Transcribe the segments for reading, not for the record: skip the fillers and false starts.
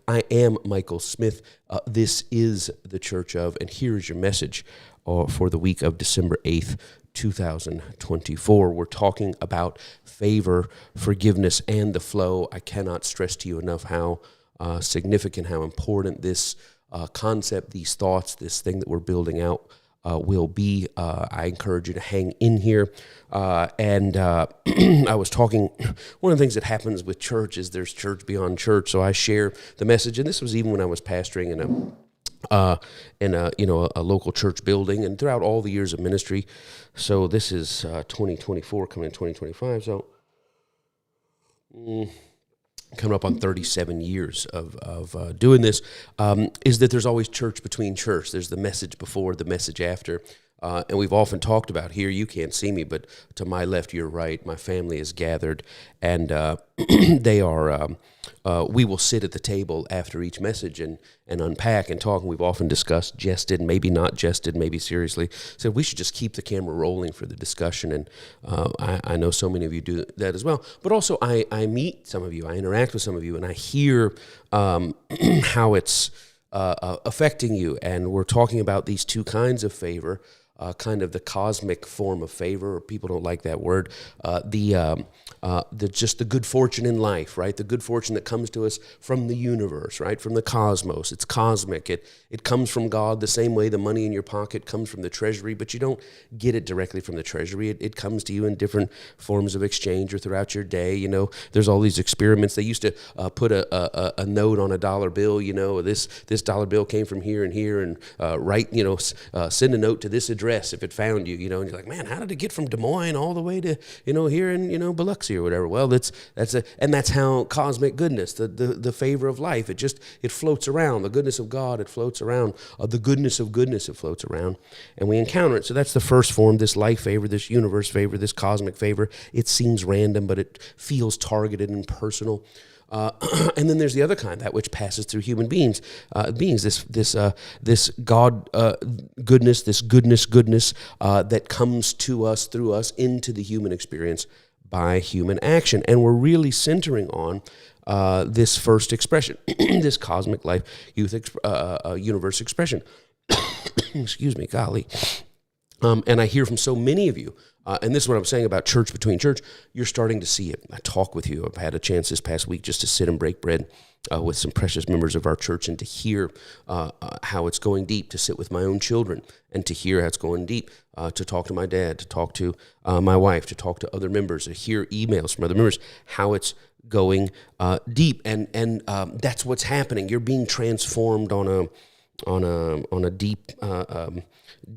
I am Michael Smith. This is the Church of, and here is your message for the week of December 8th, 2024. We're talking about favor, forgiveness, and the flow. I cannot stress to you enough how significant, how important this concept, these thoughts, this thing that we're building out will be. I encourage you to hang in here. I was talking, one of the things that happens with church is there's church beyond church. So I share the message, and this was even when I was pastoring in a local church building, and throughout all the years of ministry. So this is 2024 coming in 2025. So coming up on 37 years of doing this, is that there's always church between church. There's the message before, the message after. And we've often talked about here, you can't see me, but to my left, your right, my family is gathered, and they are, we will sit at the table after each message and unpack and talk. And we've often discussed, jested, maybe not jested, maybe seriously. So we should just keep the camera rolling for the discussion. And I know so many of you do that as well. But also I meet some of you, I interact with some of you, and I hear how it's affecting you. And we're talking about these two kinds of favor. Kind of the cosmic form of favor. People don't like that word. Just the good fortune in life, right? The good fortune that comes to us from the universe, right? From the cosmos. It's cosmic. It comes from God the same way the money in your pocket comes from the treasury, but you don't get it directly from the treasury. It comes to you in different forms of exchange or throughout your day. You know, there's all these experiments. They used to put a note on a dollar bill. You know, this dollar bill came from here and here, and send a note to this address if it found you, and you're like, man, how did it get from Des Moines all the way to, here in, Biloxi or whatever? Well, that's how cosmic goodness, the favor of life, it floats around. The goodness of God, it floats around. The goodness of goodness, it floats around, and we encounter it. So that's the first form, this life favor, this universe favor, this cosmic favor. It seems random, but it feels targeted and personal. And then there's the other kind, that which passes through human beings, this God goodness, this goodness that comes to us, through us, into the human experience by human action. And we're really centering on this first expression, this cosmic life, universe expression. Excuse me, golly. And I hear from so many of you, and this is what I'm saying about church between church, you're starting to see it. I talk with you. I've had a chance this past week just to sit and break bread with some precious members of our church, and to hear how it's going deep, to sit with my own children and to hear how it's going deep, to talk to my dad, to talk to my wife, to talk to other members, to hear emails from other members, how it's going deep. And that's what's happening. You're being transformed on a deep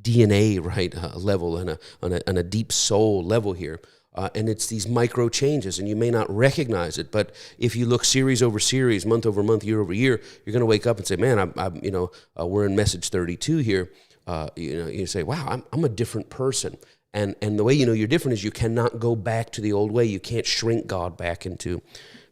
DNA, right, level, and on a deep soul level here. And it's these micro changes, and you may not recognize it, but if you look series over series, month over month, year over year, you're going to wake up and say, man, we're in message 32 here. You say, wow, I'm a different person. And the way you know you're different is you cannot go back to the old way. You can't shrink God back into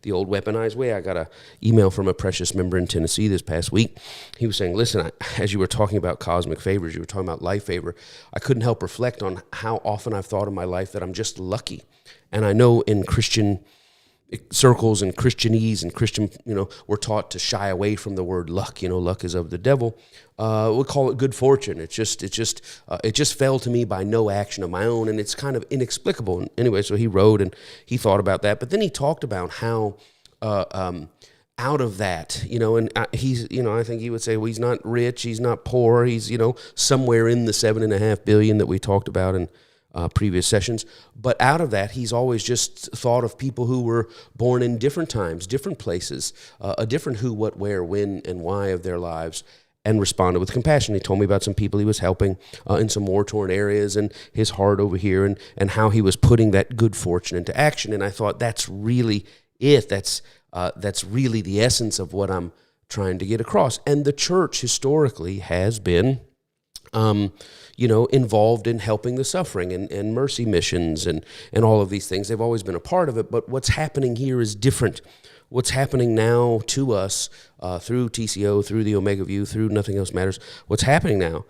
the old weaponized way. I got an email from a precious member in Tennessee this past week. He was saying, listen, as you were talking about cosmic favors, you were talking about life favor, I couldn't help reflect on how often I've thought in my life that I'm just lucky. And I know in Christian circles and Christianese and Christian, we're taught to shy away from the word luck. Luck is of the devil. We call it good fortune. It just fell to me by no action of my own, and it's kind of inexplicable. And anyway, so he wrote and he thought about that, but then he talked about how out of that, and he's, I think he would say, well, he's not rich, he's not poor, he's, somewhere in the $7.5 billion that we talked about in previous sessions. But out of that, he's always just thought of people who were born in different times, different places, a different who, what, where, when, and why of their lives, and responded with compassion. He told me about some people he was helping in some war-torn areas, and his heart over here, and how he was putting that good fortune into action. And I thought, that's really it. That's really the essence of what I'm trying to get across. And the church historically has been involved in helping the suffering and mercy missions and all of these things. They've always been a part of it, but what's happening here is different. What's happening now to us through TCO, through the Omega View, through Nothing Else Matters, what's happening now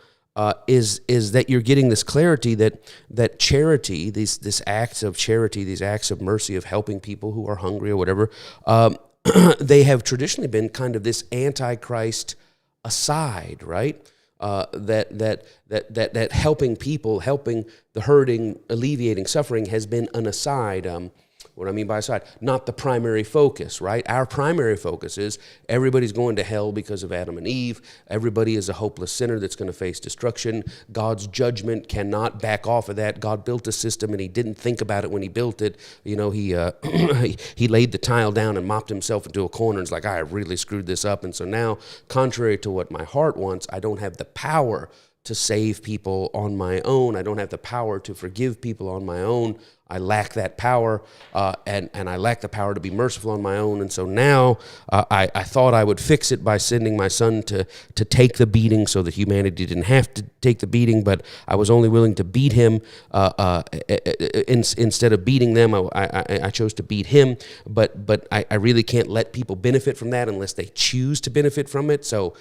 is that you're getting this clarity that charity, these acts of charity, these acts of mercy, of helping people who are hungry or whatever, they have traditionally been kind of this antichrist aside, right? That helping people, helping the hurting, alleviating suffering has been an aside. What I mean by aside, not the primary focus, right? Our primary focus is everybody's going to hell because of Adam and Eve. Everybody is a hopeless sinner that's going to face destruction. God's judgment cannot back off of that. God built a system and he didn't think about it when he built it. You know, he he laid the tile down and mopped himself into a corner and was like, I really screwed this up. And so now, contrary to what my heart wants, I don't have the power to save people on my own. I don't have the power to forgive people on my own. I lack that power, and I lack the power to be merciful on my own. And so now I thought I would fix it by sending my son to take the beating so that humanity didn't have to take the beating, but I was only willing to beat him. Instead of beating them, I chose to beat him. But I really can't let people benefit from that unless they choose to benefit from it. So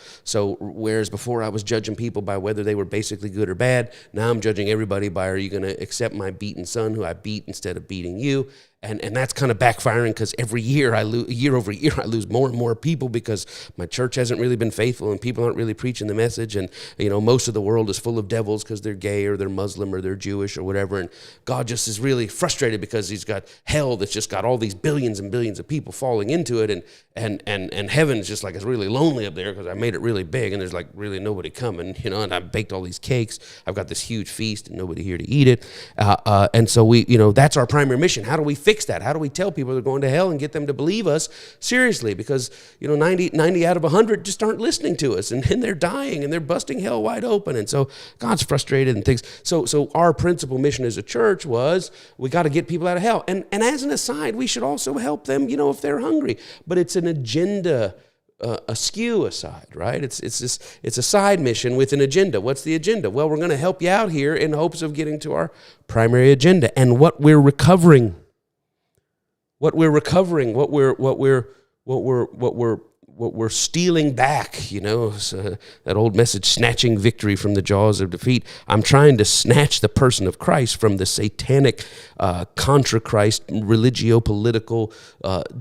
whereas before I was judging people by whether they were basically good or bad, now I'm judging everybody by, are you going to accept my beaten son who I beat instead of beating you? And that's kind of backfiring, because every year year over year I lose more and more people because my church hasn't really been faithful and people aren't really preaching the message. And you know, most of the world is full of devils because they're gay or they're Muslim or they're Jewish or whatever. And God just is really frustrated because he's got hell that's just got all these billions and billions of people falling into it, and heaven's just like, it's really lonely up there because I made it really big and there's like really nobody coming, you know. And I baked all these cakes. I've got this huge feast and nobody here to eat it. And so we, you know, that's our primary mission. How do we fix that? How do we tell people they're going to hell and get them to believe us seriously? Because, you know, 90 out of 100 just aren't listening to us, and they're dying and they're busting hell wide open. And so God's frustrated and things. So our principal mission as a church was, we got to get people out of hell. And as an aside, we should also help them, you know, if they're hungry. But it's an agenda askew aside, right? It's a side mission with an agenda. What's the agenda? Well, we're going to help you out here in hopes of getting to our primary agenda. And what we're recovering, what we're stealing back, you know, that old message, snatching victory from the jaws of defeat. I'm trying to snatch the person of Christ from the satanic, contra Christ, religio-political,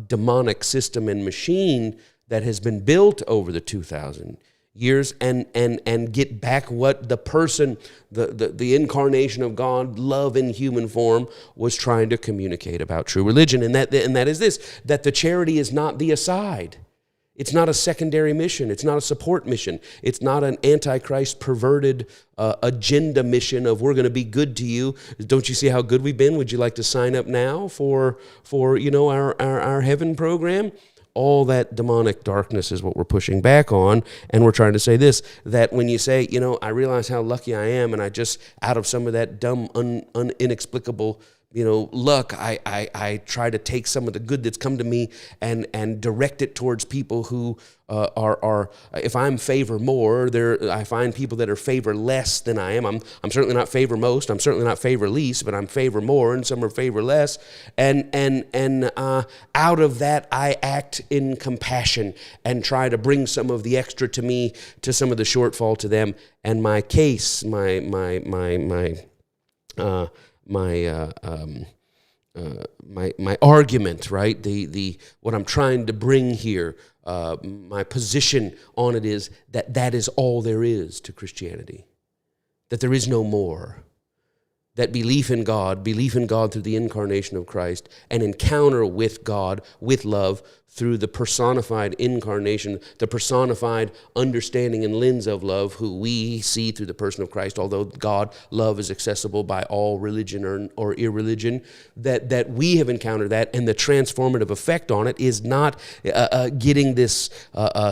demonic system and machine that has been built over the 2,000 years, and get back what the person, the incarnation of God, love in human form, was trying to communicate about true religion. And that is this, that the charity is not the aside. It's not a secondary mission. It's not a support mission. It's not an antichrist perverted agenda mission of, we're going to be good to you. Don't you see how good we've been? Would you like to sign up now for you know, our heaven program? All that demonic darkness is what we're pushing back on. And we're trying to say this, that when you say, you know, I realize how lucky I am, and I just, out of some of that dumb, inexplicable, you know, luck, I try to take some of the good that's come to me and direct it towards people who are if I'm favor more, I find people that are favor less than I am. I'm certainly not favor most. I'm certainly not favor least, but I'm favor more, and some are favor less. And out of that, I act in compassion and try to bring some of the extra to me, to some of the shortfall to them. And my case, my argument, right? The what I'm trying to bring here, my position on it is that is all there is to Christianity. That there is no more. That belief in God through the incarnation of Christ, and encounter with God, with love, through the personified incarnation, the personified understanding and lens of love, who we see through the person of Christ, although God, love is accessible by all religion or irreligion, that we have encountered that, and the transformative effect on it is not getting this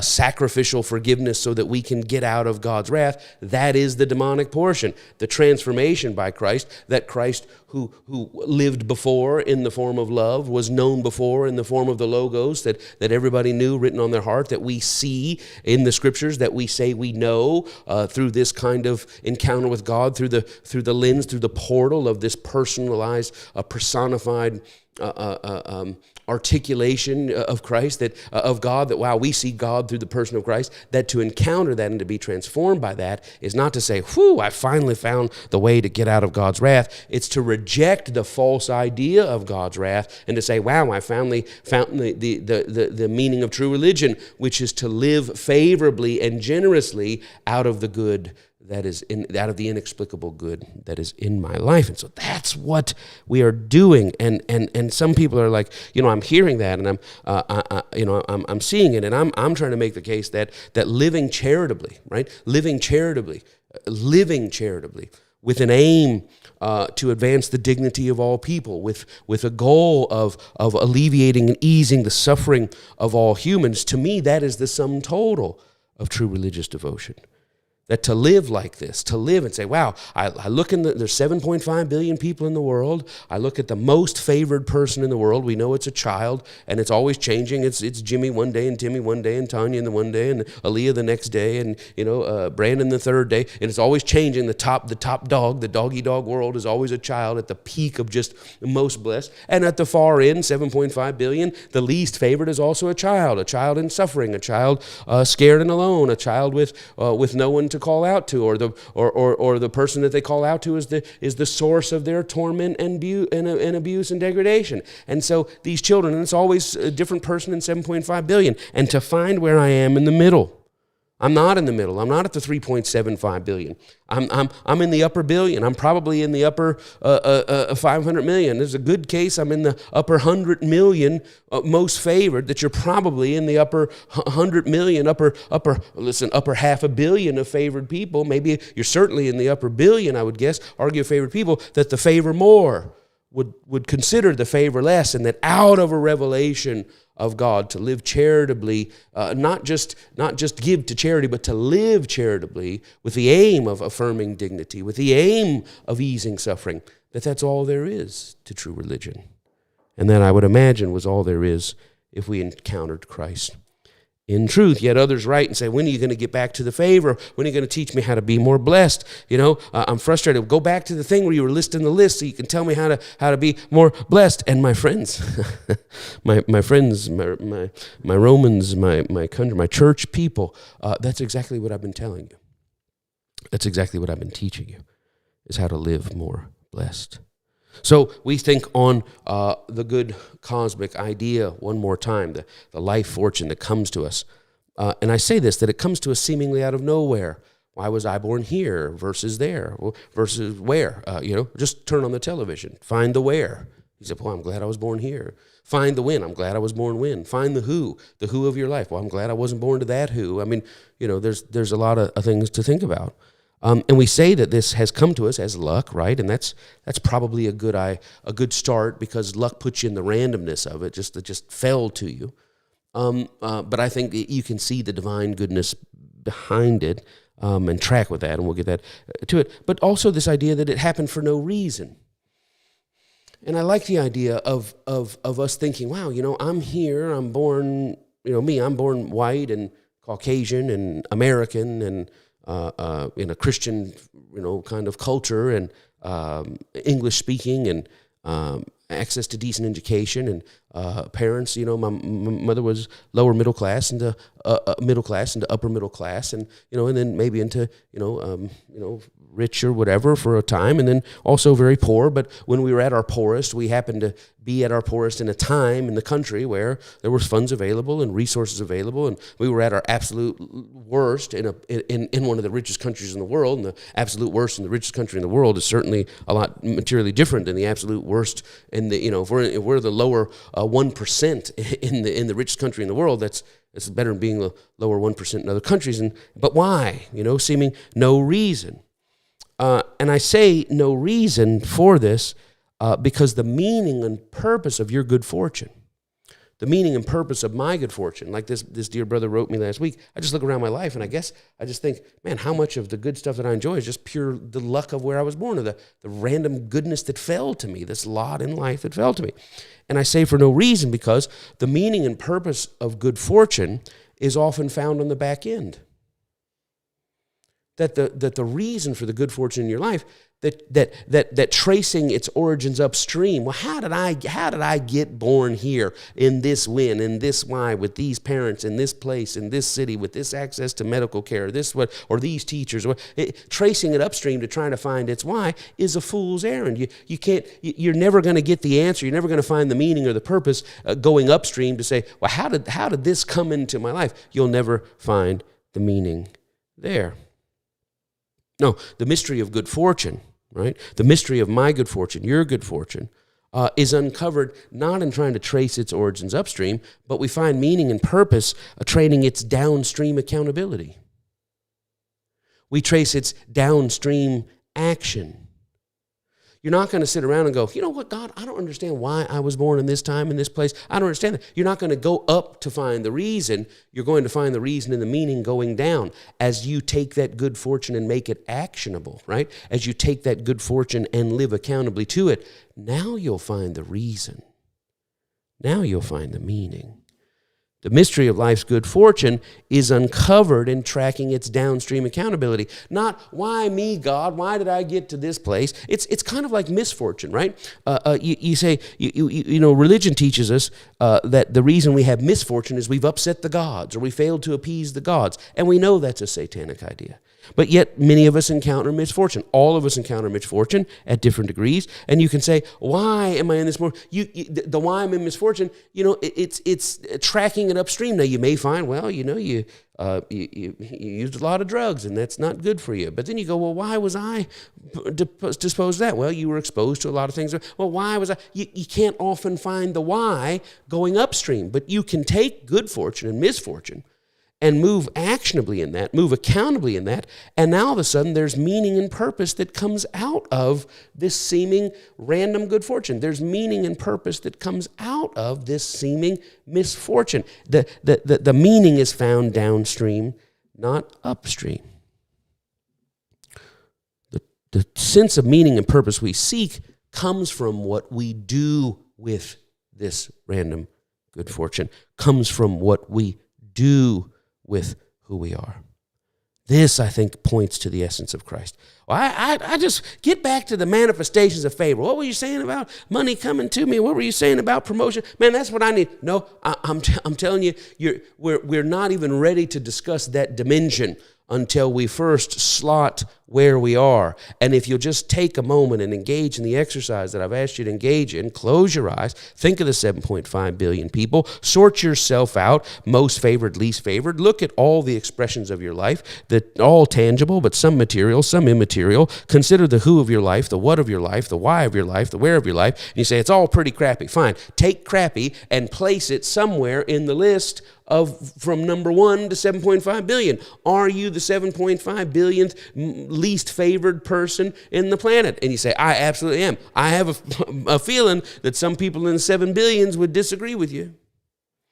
sacrificial forgiveness so that we can get out of God's wrath. That is the demonic portion. The transformation by Christ, that Christ who lived before in the form of love, was known before in the form of the Logos that everybody knew, written on their heart, that we see in the Scriptures, that we say we know through this kind of encounter with God, through the lens, through the portal of this personalized, personified articulation of Christ, that of God, that wow, we see God through the person of Christ, that to encounter that and to be transformed by that is not to say, whew, I finally found the way to get out of God's wrath. It's to reject the false idea of God's wrath and to say, wow, I finally found the meaning of true religion, which is to live favorably and generously out of the good that is out of the inexplicable good that is in my life. And so that's what we are doing. And some people are like, I'm hearing that, and I'm seeing it, and I'm trying to make the case that living charitably, right? Living charitably with an aim to advance the dignity of all people, with a goal of alleviating and easing the suffering of all humans. To me, that is the sum total of true religious devotion. That to live like this, to live and say, wow, I look there's 7.5 billion people in the world. I look at the most favored person in the world. We know it's a child, and it's always changing. It's Jimmy one day, and Timmy one day, and Tanya the one day, and Aaliyah the next day, and Brandon the third day. And it's always changing. The top dog, the doggy dog world is always a child at the peak of just most blessed. And at the far end, 7.5 billion, the least favored is also a child in suffering, a child scared and alone, a child with no one to call out to, or the person that they call out to is the source of their torment and abuse and degradation. And so these children, and it's always a different person in 7.5 billion. And to find where I am in the middle. I'm not in the middle. I'm not at the 3.75 billion. I'm in the upper billion. I'm probably in the upper 500 million. There's a good case I'm in the upper 100 million most favored, that you're probably in the upper 100 million, upper half a billion of favored people. Maybe you're certainly in the upper billion, I would guess, argue favored people, that the favor more would consider the favor less, and that out of a revelation of God, to live charitably, not just give to charity, but to live charitably with the aim of affirming dignity, with the aim of easing suffering, that's all there is to true religion. And that, I would imagine, was all there is if we encountered Christ in truth. Yet others write and say, when are you going to get back to the favor? When are you going to teach me how to be more blessed? I'm frustrated. Go back to the thing where you were listing the list so you can tell me how to be more blessed. And my friends, my friends, my Romans, my country, my church people, that's exactly what I've been telling you. That's exactly what I've been teaching you, is how to live more blessed. So we think on the good cosmic idea one more time, the life fortune that comes to us. And I say this, that it comes to us seemingly out of nowhere. Why was I born here versus there? Versus where? Just turn on the television. Find the where. He said, well, I'm glad I was born here. Find the when. I'm glad I was born when. Find the who of your life. Well, I'm glad I wasn't born to that who. I mean, there's a lot of things to think about. And we say that this has come to us as luck, right? And that's probably a good start, because luck puts you in the randomness of it. It just fell to you. But I think you can see the divine goodness behind it, and track with that, and we'll get that to it. But also this idea that it happened for no reason. And I like the idea of us thinking, wow, I'm here, I'm born, I'm born white and Caucasian and American and in a Christian, kind of culture, and English speaking, and access to decent education, and parents. My mother was lower middle class into middle class into upper middle class, and and then maybe into rich or whatever for a time, and then also very poor. But when we were at our poorest, we happened to be at our poorest in a time in the country where there were funds available and resources available, and we were at our absolute worst in one of the richest countries in the world. And the absolute worst in the richest country in the world is certainly a lot materially different than the absolute worst in the if we're the lower 1% in the richest country in the world. That's better than being the lower 1% in other countries. But why? Seeming no reason. And I say no reason for this because the meaning and purpose of your good fortune, the meaning and purpose of my good fortune, like this dear brother wrote me last week, I just look around my life and I just think, man, how much of the good stuff that I enjoy is just pure the luck of where I was born, or the random goodness that fell to me, this lot in life that fell to me. And I say for no reason, because the meaning and purpose of good fortune is often found on the back end. that the reason for the good fortune in your life, that tracing its origins upstream. Well, how did I get born here in this when, in this why, with these parents, in this place, in this city, with this access to medical care, this what, or these teachers? Tracing it upstream to trying to find its why is a fool's errand. You're never going to get the answer. You're never going to find the meaning or the purpose going upstream to say, well, how did this come into my life? You'll never find the meaning there. No, the mystery of good fortune, right? The mystery of my good fortune, your good fortune, is uncovered not in trying to trace its origins upstream, but we find meaning and purpose training its downstream accountability. We trace its downstream action. You're not going to sit around and go, you know what, God, I don't understand why I was born in this time, in this place. I don't understand that. You're not going to go up to find the reason. You're going to find the reason and the meaning going down as you take that good fortune and make it actionable, right? As you take that good fortune and live accountably to it, now you'll find the reason. Now you'll find the meaning. The mystery of life's good fortune is uncovered in tracking its downstream accountability. Not, why me, God? Why did I get to this place? It's kind of like misfortune, right? You say, religion teaches us that the reason we have misfortune is we've upset the gods or we failed to appease the gods. And we know that's a satanic idea. But yet many of us encounter misfortune. All of us encounter misfortune at different degrees. And you can say, why am I in this? The why I'm in misfortune, it's tracking it upstream. Now you may find, well, you used a lot of drugs and that's not good for you. But then you go, well, why was I disposed of that? Well, you were exposed to a lot of things. Well, why was I? You can't often find the why going upstream. But you can take good fortune and misfortune and move actionably in that, move accountably in that, and now all of a sudden there's meaning and purpose that comes out of this seeming random good fortune. There's meaning and purpose that comes out of this seeming misfortune. The meaning is found downstream, not upstream. The sense of meaning and purpose we seek comes from what we do with this random good fortune, comes from what we do with who we are. This, I think, points to the essence of Christ. Well, I just get back to the manifestations of favor. What were you saying about money coming to me? What were you saying about promotion? Man, that's what I need. No, I'm telling you, we're not even ready to discuss that dimension until we first slot where we are. And if you'll just take a moment and engage in the exercise that I've asked you to engage in, close your eyes, think of the 7.5 billion people, sort yourself out, most favored, least favored, look at all the expressions of your life, that all tangible, but some material, some immaterial. Consider the who of your life, the what of your life, the why of your life, the where of your life, and you say, it's all pretty crappy. Fine. Take crappy and place it somewhere in the list of from number 1 to 7.5 billion. Are you the 7.5 billionth least favored person in the planet? And you say, I absolutely am. I have a feeling that some people in the 7 billions would disagree with you.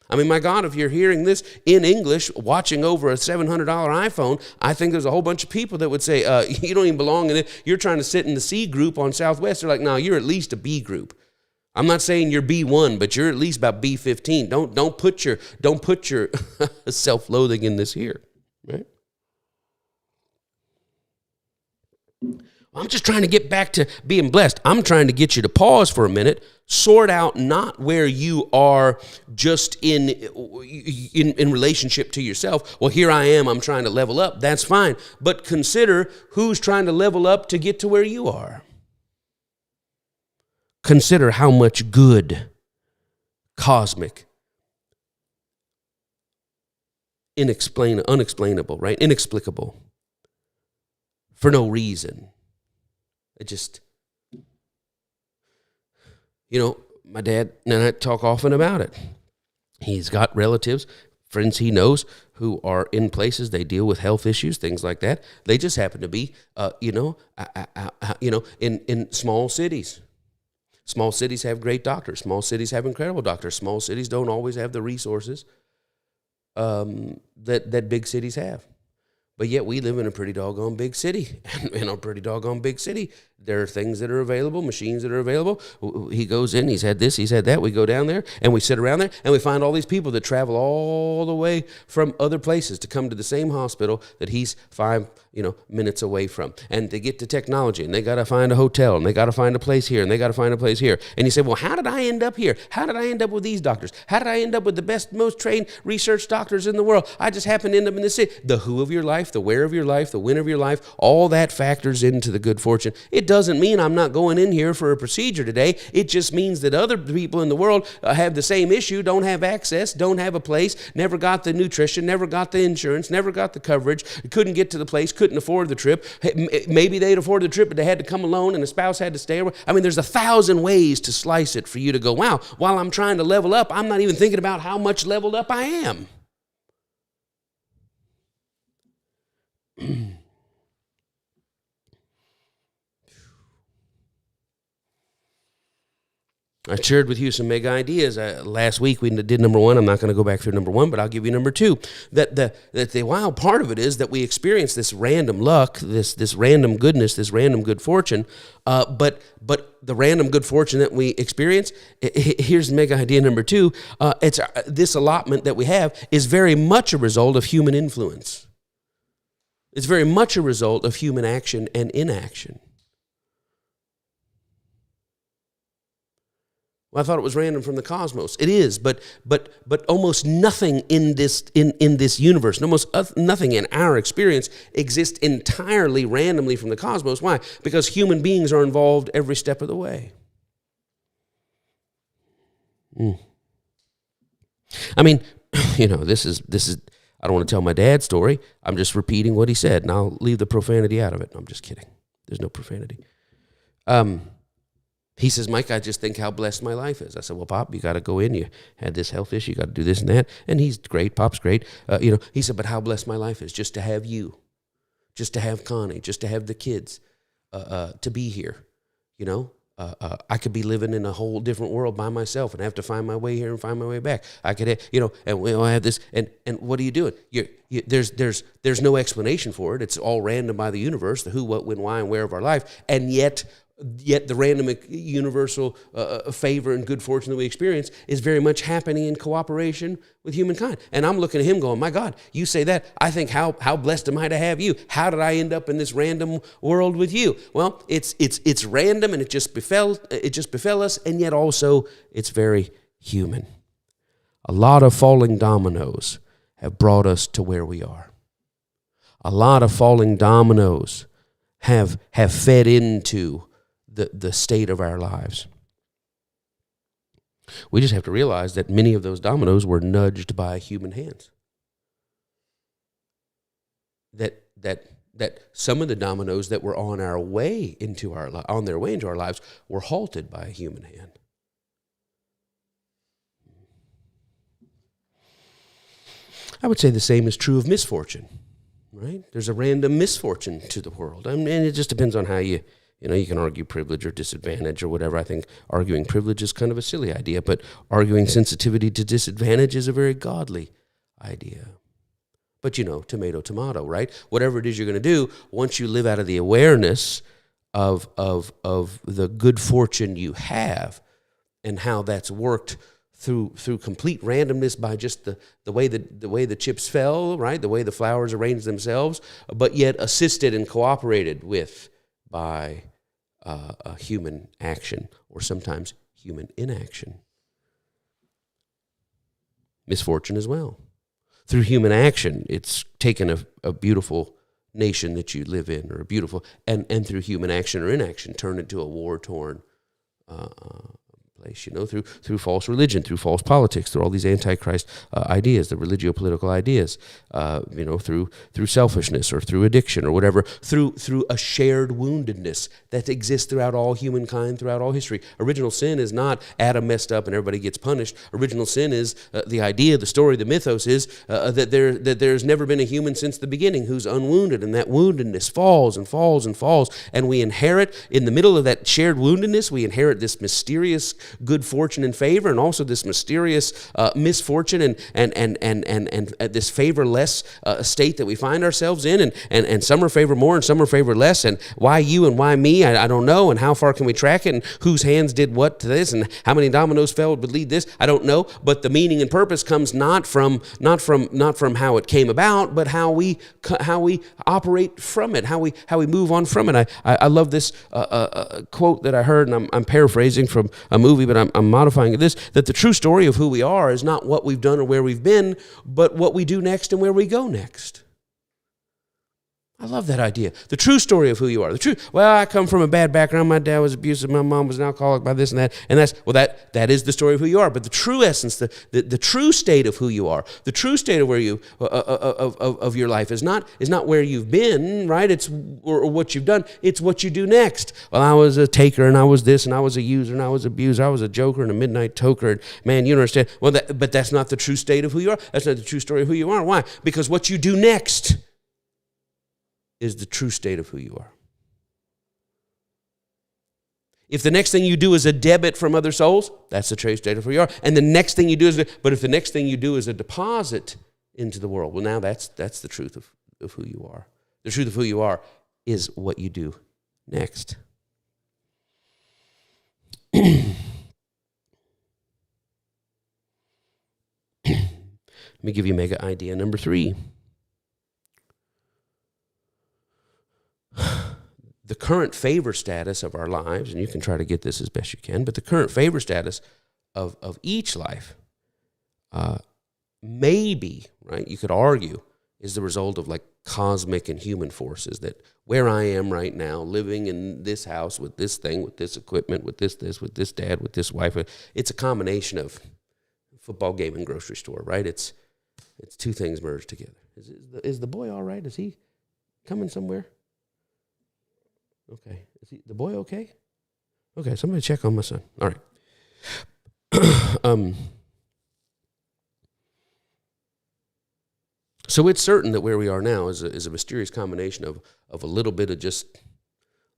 I mean, my God, if you're hearing this in English, watching over a $700 iPhone, I think there's a whole bunch of people that would say, you don't even belong in it. You're trying to sit in the C group on Southwest. They're like, no, you're at least a B group. I'm not saying you're B1, but you're at least about B15. Don't put your self-loathing in this here, right? I'm just trying to get back to being blessed. I'm trying to get you to pause for a minute, sort out not where you are just in relationship to yourself. Well, here I am, I'm trying to level up. That's fine. But consider who's trying to level up to get to where you are. Consider how much good, cosmic, unexplainable, right? Inexplicable, for no reason. It just, my dad and I talk often about it. He's got relatives, friends he knows who are in places they deal with health issues, things like that. They just happen to be, in small cities. Small cities have great doctors. Small cities have incredible doctors. Small cities don't always have the resources that big cities have. But yet we live in a pretty doggone big city. And in a pretty doggone big city, there are things that are available, machines that are available. He goes in, he's had this, he's had that. We go down there, and we sit around there, and we find all these people that travel all the way from other places to come to the same hospital that he's 5 minutes away from. And they get to technology, and they got to find a hotel, and they got to find a place here, and they got to find a place here. And you say, well, how did I end up here? How did I end up with these doctors? How did I end up with the best, most trained research doctors in the world? I just happened to end up in this city. The who of your life, the where of your life, the when of your life, all that factors into the good fortune. It doesn't mean I'm not going in here for a procedure today. It just means that other people in the world have the same issue, don't have access, don't have a place, never got the nutrition, never got the insurance, never got the coverage, couldn't get to the place, couldn't afford the trip. Maybe they'd afford the trip, but they had to come alone and the spouse had to stay away. I mean, there's 1,000 ways to slice it for you to go, wow, while I'm trying to level up, I'm not even thinking about how much leveled up I am. I shared with you some mega ideas. Last week we did number one. I'm not going to go back through number one, but I'll give you number two. That the wild part of it is that we experience this random luck, this random goodness, this random good fortune. But the random good fortune that we experience, here's mega idea number two. It's this allotment that we have is very much a result of human influence. It's very much a result of human action and inaction. Well, I thought it was random from the cosmos. It is, but almost nothing in this universe, almost nothing in our experience exists entirely randomly from the cosmos. Why? Because human beings are involved every step of the way. I mean, this is. I don't want to tell my dad's story. I'm just repeating what he said, and I'll leave the profanity out of it. I'm just kidding. There's no profanity. He says, Mike, I just think how blessed my life is. I said, well, Pop, you got to go in. You had this health issue. You got to do this and that. And he's great. Pop's great. He said, but how blessed my life is just to have you, just to have Connie, just to have the kids, to be here. I could be living in a whole different world by myself and have to find my way here and find my way back. I could, and we'll have this. And what are you doing? There's no explanation for it. It's all random by the universe, the who, what, when, why, and where of our life. And yet the random universal favor and good fortune that we experience is very much happening in cooperation with humankind. And I'm looking at him going, my God, you say that. I think how blessed am I to have you? How did I end up in this random world with you? Well, it's random and it just befell us, and yet also it's very human. A lot of falling dominoes have brought us to where we are. A lot of falling dominoes have fed into the state of our lives. We just have to realize that many of those dominoes were nudged by human hands. That some of the dominoes that were on their way into our lives were halted by a human hand. I would say the same is true of misfortune, right? There's a random misfortune to the world. I mean, it just depends on how you can argue privilege or disadvantage or whatever. I think arguing privilege is kind of a silly idea, but arguing sensitivity to disadvantage is a very godly idea. But, tomato, tomato, right? Whatever it is you're going to do, once you live out of the awareness of the good fortune you have and how that's worked through complete randomness by just the way the chips fell, right? The way the flowers arranged themselves, but yet assisted and cooperated with by a human action, or sometimes human inaction. Misfortune as well. Through human action, it's taken a beautiful nation that you live in, or a beautiful, and through human action or inaction, turned into a war-torn place, through false religion, through false politics, through all these antichrist ideas, the religio-political ideas, through selfishness or through addiction or whatever, through a shared woundedness that exists throughout all humankind, throughout all history. Original sin is not Adam messed up and everybody gets punished. Original sin is the idea, the story, the mythos is that there's never been a human since the beginning who's unwounded, and that woundedness falls and falls and falls, and we inherit, in the middle of that shared woundedness, we inherit this mysterious good fortune and favor, and also this mysterious misfortune and this favorless state that we find ourselves in, and some are favored more and some are favored less, and why you and why me, I don't know, and how far can we track it, and whose hands did what to this, and how many dominoes fell would lead this, I don't know, but the meaning and purpose comes not from how it came about, but how we operate from it, how we move on from it. I love this quote that I heard, and I'm paraphrasing from a movie, but I'm modifying this, that the true story of who we are is not what we've done or where we've been, but what we do next and where we go next. I love that idea. The true story of who you are. Well, I come from a bad background. My dad was abusive. My mom was an alcoholic by this and that. And that is the story of who you are. But the true essence, the true state of who you are, the true state of where you of your life is not where you've been, right? It's or what you've done. It's what you do next. Well, I was a taker, and I was this, and I was a user, and I was an abuser. I was a joker and a midnight toker. And man, you don't understand. Well, but that's not the true state of who you are. That's not the true story of who you are. Why? Because what you do next is the true state of who you are. If the next thing you do is a debit from other souls, that's the true state of who you are. And the next thing you do but if the next thing you do is a deposit into the world, well, now that's the truth of who you are. The truth of who you are is what you do next. Let me give you mega idea number 3. The current favor status of our lives, and you can try to get this as best you can, but the current favor status of each life maybe, right, you could argue, is the result of like cosmic and human forces, that where I am right now, living in this house with this thing, with this equipment, with this, with this dad, with this wife, it's a combination of football game and grocery store, right? It's two things merged together. Is the boy all right? Is he coming somewhere? Okay. Is the boy okay? Okay, somebody check on my son. All right. So it's certain that where we are now is a mysterious combination of a little bit of just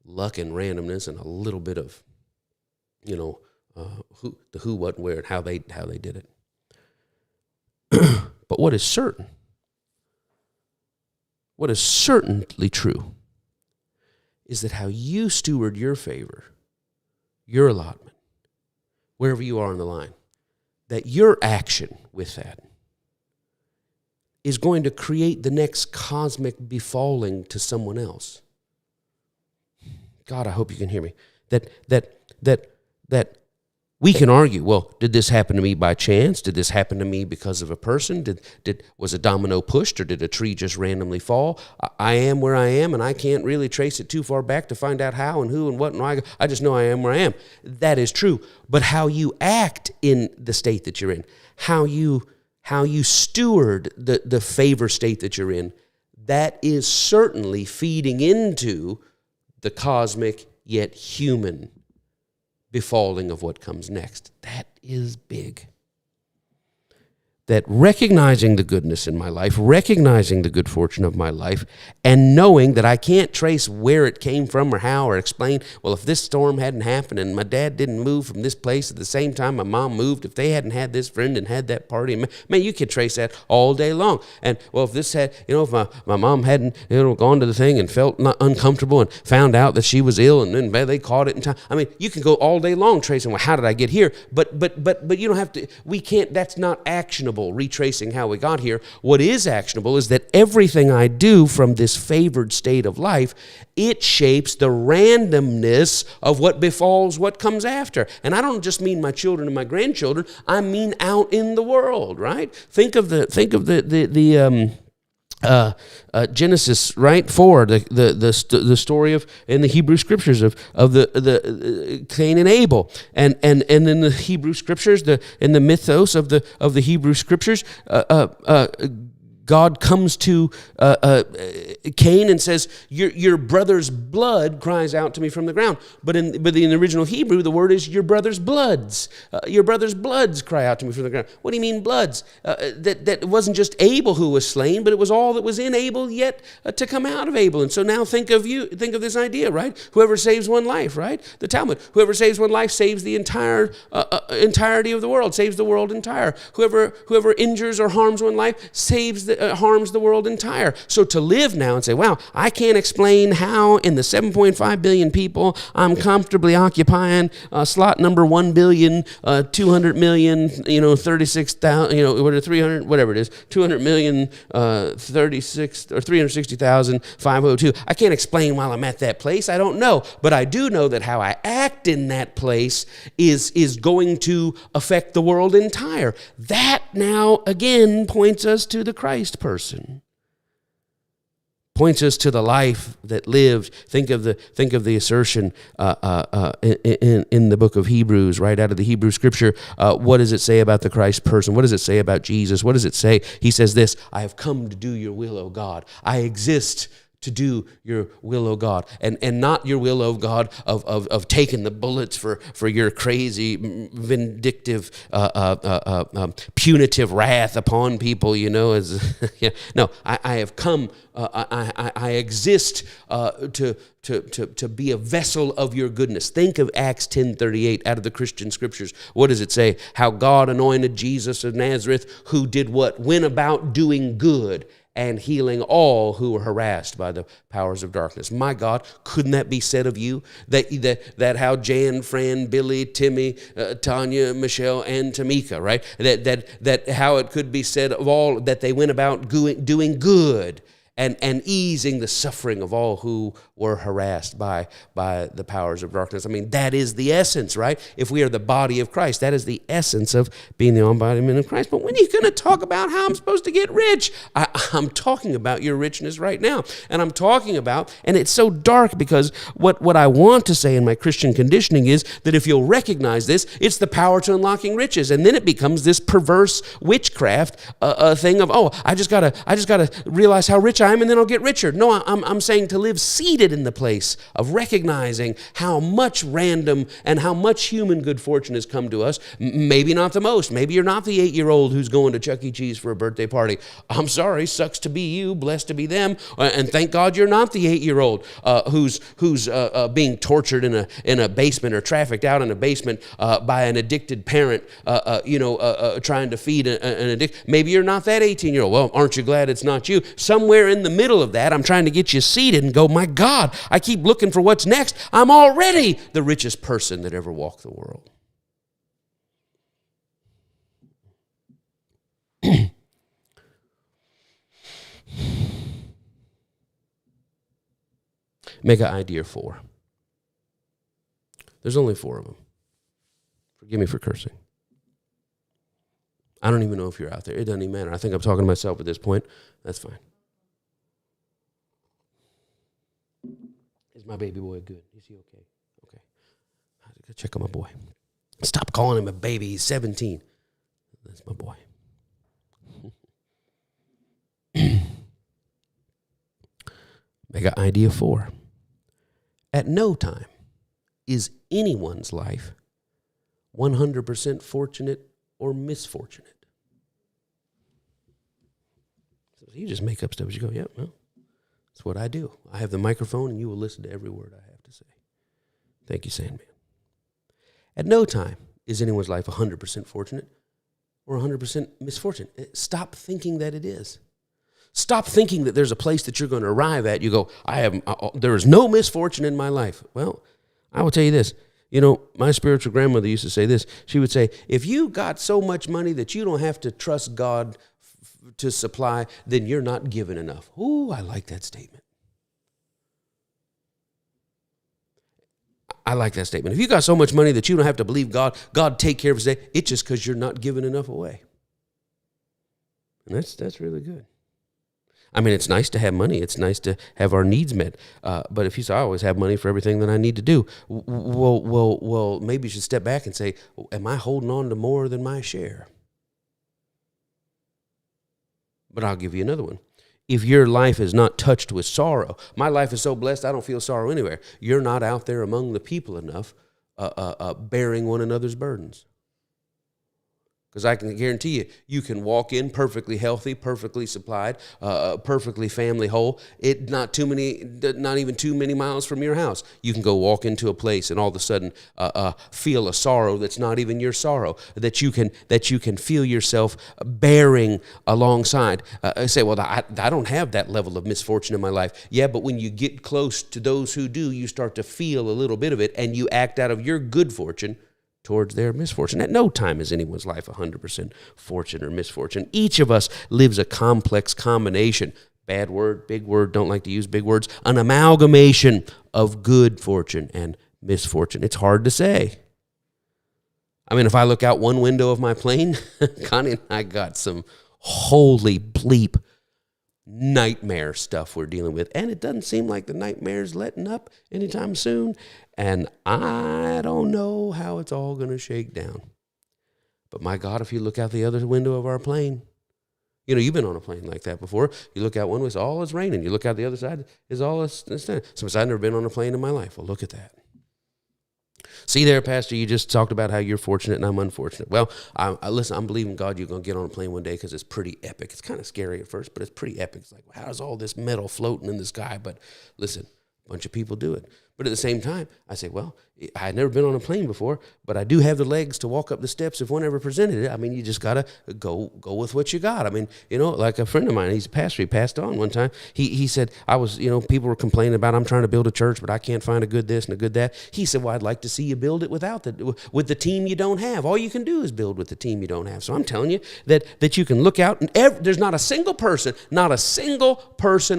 luck and randomness, and a little bit of, who, what, where, and how they did it. But what is certain, what is certainly true, is that how you steward your favor, your allotment, wherever you are on the line, that your action with that is going to create the next cosmic befalling to someone else. God, I hope you can hear me. That we can argue, well, did this happen to me by chance? Did this happen to me because of a person? Was a domino pushed, or did a tree just randomly fall? I am where I am, and I can't really trace it too far back to find out how and who and what, and I just know I am where I am. That is true. But how you act in the state that you're in, how you steward the favor state that you're in, that is certainly feeding into the cosmic yet human befalling of what comes next. That is big. That recognizing the goodness in my life, recognizing the good fortune of my life, and knowing that I can't trace where it came from or how or explain, well, if this storm hadn't happened and my dad didn't move from this place at the same time my mom moved, if they hadn't had this friend and had that party, man, you can trace that all day long. And, well, if this had, if my mom hadn't, gone to the thing and felt not uncomfortable and found out that she was ill and then they caught it in time. I mean, you can go all day long tracing, well, how did I get here? But you don't have to, we can't, that's not actionable. Retracing how we got here. What is actionable is that everything I do from this favored state of life, it shapes the randomness of what befalls what comes after. And I don't just mean my children and my grandchildren. I mean out in the world, right? Think of the Genesis, right? 4, the story of in the Hebrew scriptures of the Cain and Abel, and in the Hebrew scriptures, in the mythos of the Hebrew scriptures, God comes to Cain and says, your brother's blood cries out to me from the ground. But in the original Hebrew, the word is your brother's bloods. Your brother's bloods cry out to me from the ground. What do you mean bloods? That it wasn't just Abel who was slain, but it was all that was in Abel yet to come out of Abel. And so now think of this idea, right? Whoever saves one life, right? The Talmud. Whoever saves one life saves the entirety of the world, saves the world entire. Whoever injures or harms one life harms the world entire. So to live now and say, wow, I can't explain how in the 7.5 billion people I'm comfortably occupying slot number 1,200,000,000, 36,000, 300, whatever it is, 200 million, 36 or 360,502. I can't explain while I'm at that place. I don't know, but I do know that how I act in that place is going to affect the world entire. That now again points us to the Christ person. Points us to the life that lived. Think of the assertion in the book of Hebrews, right out of the Hebrew scripture. What does it say about the Christ person? What does it say about Jesus? What does it say? He says this: I have come to do your will, O God. I exist to do your will, O God, and not your will, O God, of taking the bullets for your crazy, vindictive, punitive wrath upon people. No, I have come. I exist to be a vessel of your goodness. Think of Acts 10:38 out of the Christian scriptures. What does it say? How God anointed Jesus of Nazareth, who did what? Went about doing good and healing all who were harassed by the powers of darkness. My God, couldn't that be said of you? That how Jan, Fran, Billy, Timmy, Tanya, Michelle, and Tamika, right? That how it could be said of all that they went about doing good and easing the suffering of all who were harassed by the powers of darkness. I mean, that is the essence, right? If we are the body of Christ, that is the essence of being the embodiment of Christ. But when are you going to talk about how I'm supposed to get rich? I'm talking about your richness right now. And I'm talking about, and it's so dark because what I want to say in my Christian conditioning is that if you'll recognize this, it's the power to unlocking riches. And then it becomes this perverse witchcraft thing of, I just gotta realize how rich I am and then I'll get richer. No, I'm saying to live seated in the place of recognizing how much random and how much human good fortune has come to us. Maybe not the most. Maybe you're not the 8-year-old who's going to Chuck E. Cheese for a birthday party. I'm sorry, sucks to be you, blessed to be them, and thank God you're not the 8-year-old who's being tortured in a basement or trafficked out in a basement by an addicted parent, trying to feed an addict. Maybe you're not that 18-year-old. Well, aren't you glad it's not you? Somewhere in the middle of that, I'm trying to get you seated and go, my God, I keep looking for what's next. I'm already the richest person that ever walked the world. Mega idea 4. There's only 4 of them. Forgive me for cursing. I don't even know if you're out there. It doesn't even matter. I think I'm talking to myself at this point. That's fine. Is my baby boy good? Is he okay? Okay. I have to go check on my boy. Stop calling him a baby. He's 17. That's my boy. Mega idea 4. At no time is anyone's life 100% fortunate or misfortunate. So you just make up stuff. You go, yeah, well, that's what I do. I have the microphone and you will listen to every word I have to say. Thank you, Sandman. At no time is anyone's life 100% fortunate or 100% misfortune. Stop thinking that it is. Stop thinking that there's a place that you're going to arrive at. You go, there is no misfortune in my life. Well, I will tell you this. My spiritual grandmother used to say this. She would say, if you got so much money that you don't have to trust God to supply, then you're not given enough. Ooh, I like that statement. I like that statement. If you got so much money that you don't have to believe God take care of his day, it's just because you're not giving enough away. And that's really good. I mean, it's nice to have money. It's nice to have our needs met. But if you say, I always have money for everything that I need to do, well, maybe you should step back and say, am I holding on to more than my share? But I'll give you another one. If your life is not touched with sorrow, my life is so blessed I don't feel sorrow anywhere. You're not out there among the people enough bearing one another's burdens. Because I can guarantee you, you can walk in perfectly healthy, perfectly supplied, perfectly family whole. Not even too many miles from your house. You can go walk into a place and all of a sudden feel a sorrow that's not even your sorrow. That you can feel yourself bearing alongside. Say, well, I don't have that level of misfortune in my life. Yeah, but when you get close to those who do, you start to feel a little bit of it, and you act out of your good fortune towards their misfortune. At no time is anyone's life 100% fortune or misfortune. Each of us lives a complex combination, bad word, big word, don't like to use big words, an amalgamation of good fortune and misfortune. It's hard to say. I mean, if I look out one window of my plane, Connie and I got some holy bleep nightmare stuff we're dealing with, and it doesn't seem like the nightmare's letting up anytime soon, and I don't know how it's all going to shake down. But my God, if you look out the other window of our plane, you've been on a plane like that before. You look out one way, it's all it's raining. You look out the other side, it's all it's since I've never been on a plane in my life. Well, look at that. See there, Pastor, you just talked about how you're fortunate and I'm unfortunate. Well, listen, I'm believing God you're going to get on a plane one day because it's pretty epic. It's kind of scary at first, but it's pretty epic. It's like, how's all this metal floating in the sky? But listen, a bunch of people do it. But at the same time, I say, well, I had never been on a plane before, but I do have the legs to walk up the steps if one ever presented it. I mean, you just got to go with what you got. I mean, like a friend of mine, he's a pastor, he passed on one time. He said, people were complaining about, I'm trying to build a church, but I can't find a good this and a good that. He said, well, I'd like to see you build it with the team you don't have. All you can do is build with the team you don't have. So I'm telling you that you can look out, and there's not a single person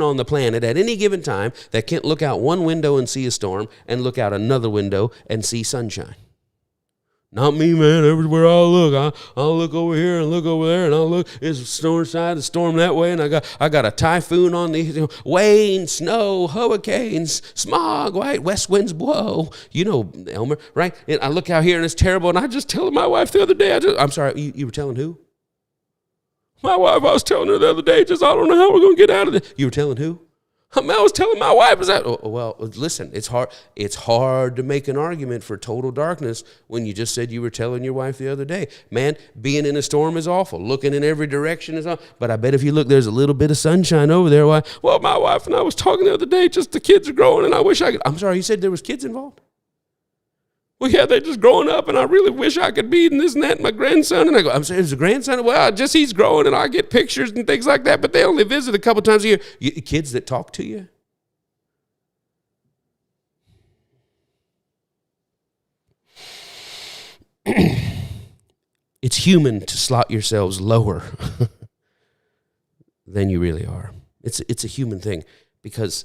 on the planet at any given time that can't look out one window and see a storm and look out another window and see sunshine. Not me, man. Everywhere I look, I'll look over here and look over there, and I'll look. It's a storm side, a storm that way, and I got a typhoon on the rain, snow, hurricanes, smog, right? West winds blow. Elmer, right? And I look out here and it's terrible. And I just told my wife the other day. I'm sorry, you were telling who? My wife. I was telling her the other day. I don't know how we're gonna get out of this. You were telling who? I was telling my wife, listen, it's hard to make an argument for total darkness when you just said you were telling your wife the other day. Man, being in a storm is awful. Looking in every direction is awful. But I bet if you look, there's a little bit of sunshine over there. Why? Well, my wife and I was talking the other day, just the kids are growing, and I wish I could. I'm sorry, you said there was kids involved? Well, yeah, they're just growing up, and I really wish I could be in this and that, and my grandson. And I go, I'm saying, is a grandson? Well, he's growing, and I get pictures and things like that, but they only visit a couple times a year. Kids that talk to you? It's human to slot yourselves lower than you really are. It's a human thing because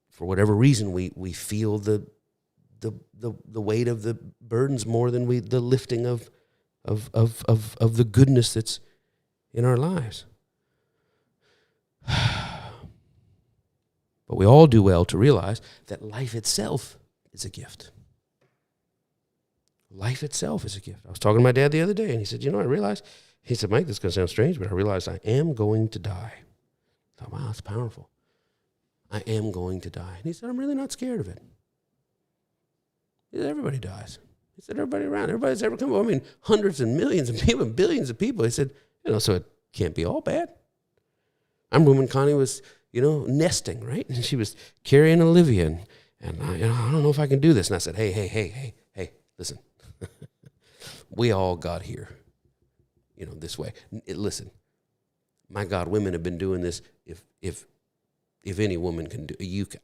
for whatever reason we feel the weight of the burdens more than the lifting of the goodness that's in our lives. But we all do well to realize that life itself is a gift. Life itself is a gift. I was talking to my dad the other day, and he said, I realized, he said, Mike, this is going to sound strange, but I realized I am going to die. I thought, wow, that's powerful. I am going to die. And he said, I'm really not scared of it. He said, everybody dies. He said, everybody around, everybody's ever come. I mean, hundreds and millions of people, billions of people. He said, so it can't be all bad. I remember when Connie was, nesting, right? And she was carrying Olivia, and I don't know if I can do this. And I said, hey, listen. We all got here, this way. Listen, my God, women have been doing this. If any woman can do, you can.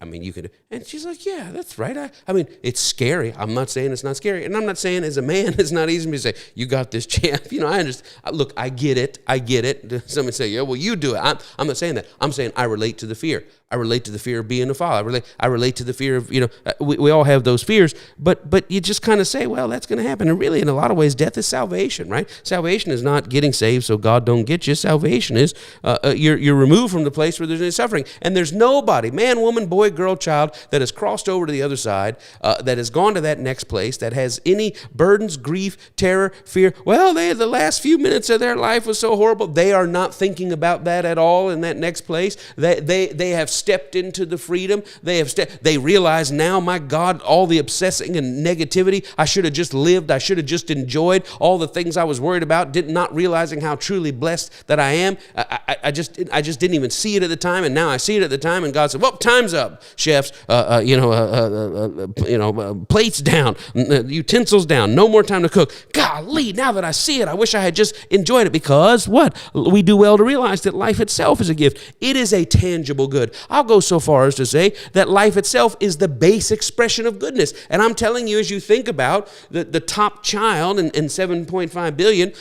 And she's like, yeah, that's right. I mean, it's scary. I'm not saying it's not scary. And I'm not saying as a man, it's not easy for me to say, you got this, champ. I understand. Look, I get it. Somebody say, yeah, well, you do it. I'm not saying that. I'm saying I relate to the fear. I relate to the fear of being a father. I relate to the fear of, we all have those fears, but you just kind of say, well, that's going to happen. And really, in a lot of ways, death is salvation, right? Salvation is not getting saved so God don't get you. Salvation is you're removed from the place where there's any suffering. And there's There's nobody, man, woman, boy, girl, child, that has crossed over to the other side, that has gone to that next place, that has any burdens, grief, terror, fear. Well, the last few minutes of their life was so horrible. They are not thinking about that at all in that next place. They have stepped into the freedom. They realize now, my God, all the obsessing and negativity, I should have just lived. I should have just enjoyed all the things I was worried about, not realizing how truly blessed that I am. I just didn't even see it at the time, and now I see it at the time, and God said, well, time's up, chefs, plates down, utensils down, no more time to cook. Golly, now that I see it, I wish I had just enjoyed it, because what? We do well to realize that life itself is a gift. It is a tangible good. I'll go so far as to say that life itself is the base expression of goodness. And I'm telling you, as you think about the top child and 7.5 billion,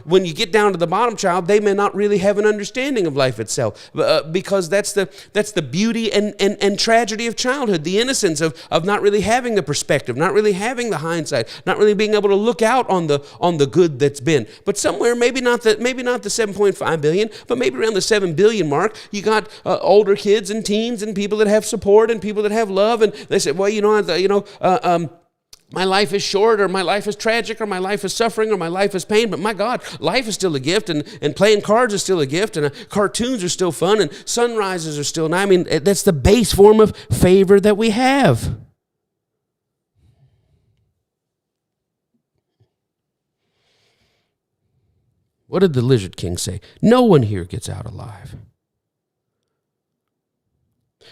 when you get down to the bottom child, they may not really have an understanding of life itself, because that's the beauty and tragedy of childhood, the innocence of not really having the perspective, not really having the hindsight, not really being able to look out on the good that's been. But somewhere, maybe not the 7.5 billion, but maybe around the 7 billion mark, you got older kids and teens and people that have support and people that have love, and they say, well, my life is short, or my life is tragic, or my life is suffering, or my life is pain, but my God, life is still a gift, and playing cards is still a gift, and cartoons are still fun, and sunrises are still nice. I mean, that's the base form of favor that we have. What did the Lizard King say? No one here gets out alive.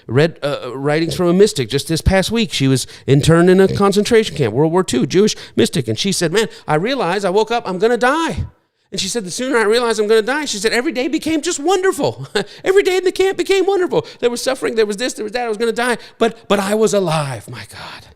Read writings from a mystic just this past week. She was interned in a concentration camp, World War II, Jewish mystic. And she said, man, I realized I woke up, I'm going to die. And she said, the sooner I realized I'm going to die, she said, every day became just wonderful. Every day in the camp became wonderful. There was suffering, there was this, there was that, I was going to die. But I was alive, my God.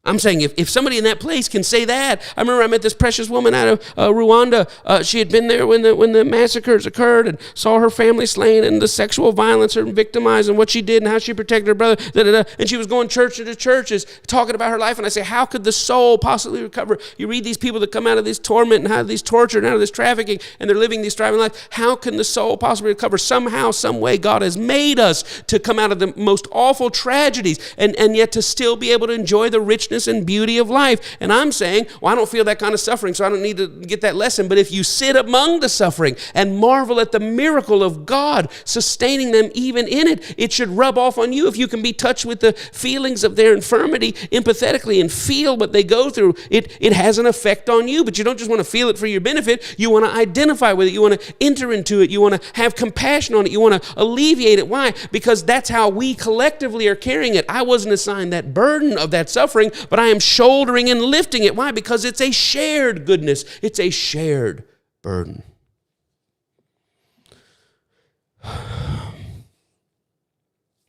I'm saying if somebody in that place can say that. I remember I met this precious woman out of Rwanda. She had been there when the massacres occurred and saw her family slain and the sexual violence and victimized and what she did and how she protected her brother. And she was going church to churches talking about her life. And I say, how could the soul possibly recover? You read these people that come out of this torment and out of this torture and out of this trafficking, and they're living these thriving lives. How can the soul possibly recover? Somehow, some way, God has made us to come out of the most awful tragedies and yet to still be able to enjoy the richness and beauty of life. And I'm saying, well, I don't feel that kind of suffering, so I don't need to get that lesson. But if you sit among the suffering and marvel at the miracle of God sustaining them even in it, it should rub off on you. If you can be touched with the feelings of their infirmity empathetically and feel what they go through, it has an effect on you. But you don't just want to feel it for your benefit. You want to identify with it. You want to enter into it. You want to have compassion on it. You want to alleviate it. Why? Because that's how we collectively are carrying it. I wasn't assigned that burden of that suffering, but I am shouldering and lifting it. Why? Because it's a shared goodness. It's a shared burden.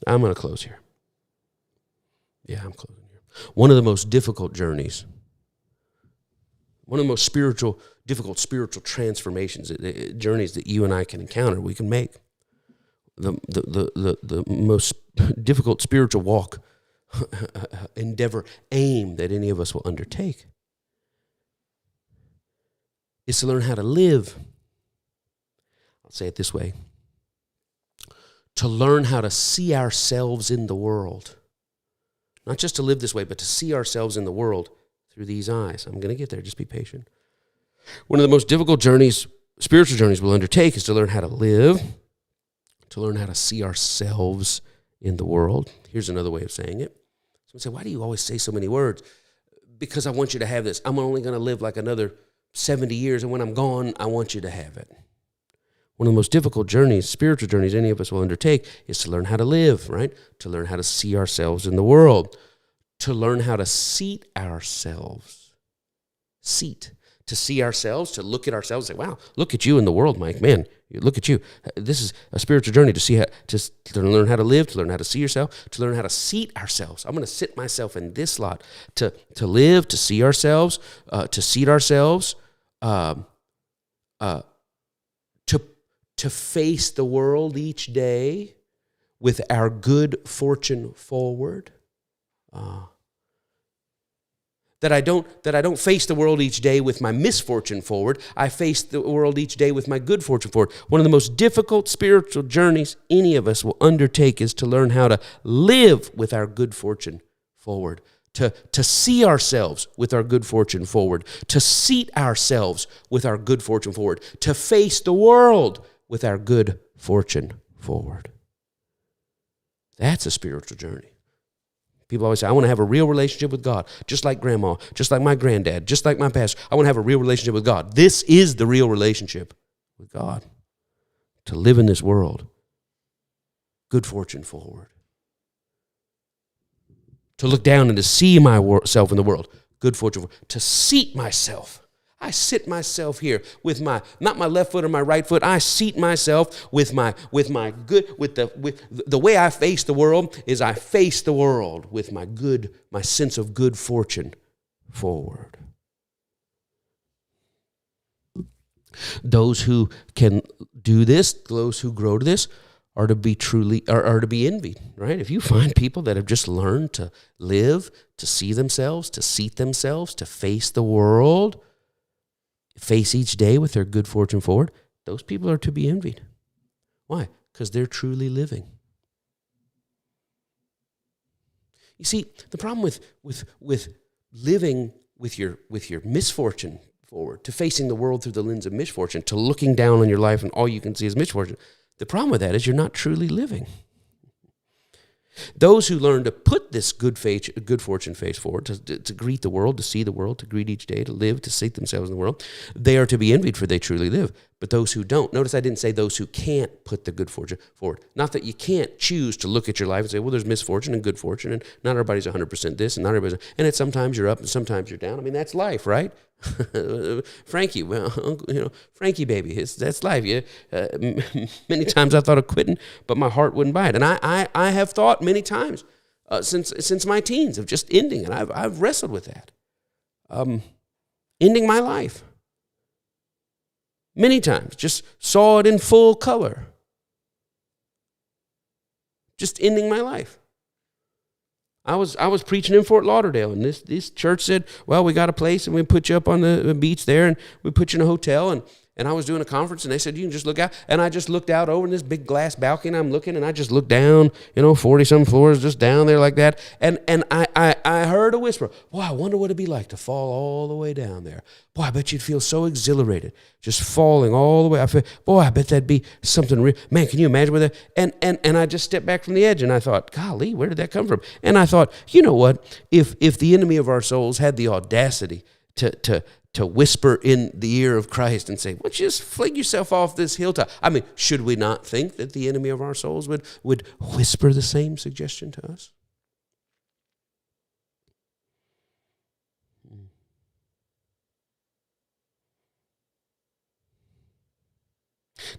I'm going to close here. Yeah, I'm closing here. One of the most difficult journeys, one of the most difficult spiritual transformations, journeys that you and I can encounter, we can make. The most difficult spiritual walk, endeavor, aim that any of us will undertake is to learn how to live. I'll say it this way. To learn how to see ourselves in the world. Not just to live this way, but to see ourselves in the world through these eyes. I'm going to get there. Just be patient. One of the most difficult journeys, spiritual journeys we'll undertake is to learn how to live, to learn how to see ourselves in the world. Here's another way of saying it. Someone say, why do you always say so many words? Because I want you to have this. I'm only going to live like another 70 years, and when I'm gone, I want you to have it. One of the most difficult journeys, spiritual journeys any of us will undertake is to learn how to live, right? To learn how to see ourselves in the world. To learn how to seat ourselves. Seat. To see ourselves, to look at ourselves and say, wow, look at you in the world, Mike. Man, look at you. This is a spiritual journey to see how, to learn how to live, to learn how to see yourself, to learn how to seat ourselves. I'm going to sit myself in this lot. To live, to see ourselves, to seat ourselves, to face the world each day with our good fortune forward. That I don't face the world each day with my misfortune forward. I face the world each day with my good fortune forward. One of the most difficult spiritual journeys any of us will undertake is to learn how to live with our good fortune forward. To see ourselves with our good fortune forward, to seat ourselves with our good fortune forward, to face the world with our good fortune forward. That's a spiritual journey. People always say, I want to have a real relationship with God, just like grandma, just like my granddad, just like my pastor. I want to have a real relationship with God. This is the real relationship with God. To live in this world, good fortune forward. To look down and to see myself in the world, good fortune. To seat myself. I sit myself here with not my left foot or my right foot. I seat myself with the way I face the world is I face the world with my sense of good fortune forward. Those who can do this, those who grow to this, are to be envied, right? If you find people that have just learned to live, to see themselves, to seat themselves, to face the world, face each day with their good fortune forward, those people are to be envied. Why? Because they're truly living. You see, the problem with living with your misfortune forward, to facing the world through the lens of misfortune, to looking down on your life and all you can see is misfortune, the problem with that is you're not truly living. Those who learn to put this good fortune face forward, to greet the world, to see the world, to greet each day, to live, to seat themselves in the world, they are to be envied, for they truly live. But those who don't, notice I didn't say those who can't put the good fortune forward. Not that you can't choose to look at your life and say, well, there's misfortune and good fortune, and not everybody's 100% this, and not everybody's, and it's sometimes you're up and sometimes you're down. I mean, that's life, right? Frankie, Frankie baby, that's life. Yeah, many times I thought of quitting, but my heart wouldn't buy it. And I have thought many times since my teens of just ending, and I've wrestled with that, ending my life. Many times, just saw it in full color, just ending my life. I was preaching in Fort Lauderdale, and this church said, well, we got a place, and we put you up on the beach there, and we put you in a hotel, and I was doing a conference, and they said, you can just look out. And I just looked out over in this big glass balcony, and I'm looking, and I just looked down, 40-some floors just down there like that. And I heard a whisper, boy, I wonder what it'd be like to fall all the way down there. Boy, I bet you'd feel so exhilarated, just falling all the way. I bet that'd be something real. Man, can you imagine what that? And I just stepped back from the edge, and I thought, golly, where did that come from? And I thought, you know what? If the enemy of our souls had the audacity to whisper in the ear of Christ and say, why don't you just fling yourself off this hilltop? I mean, should we not think that the enemy of our souls would whisper the same suggestion to us?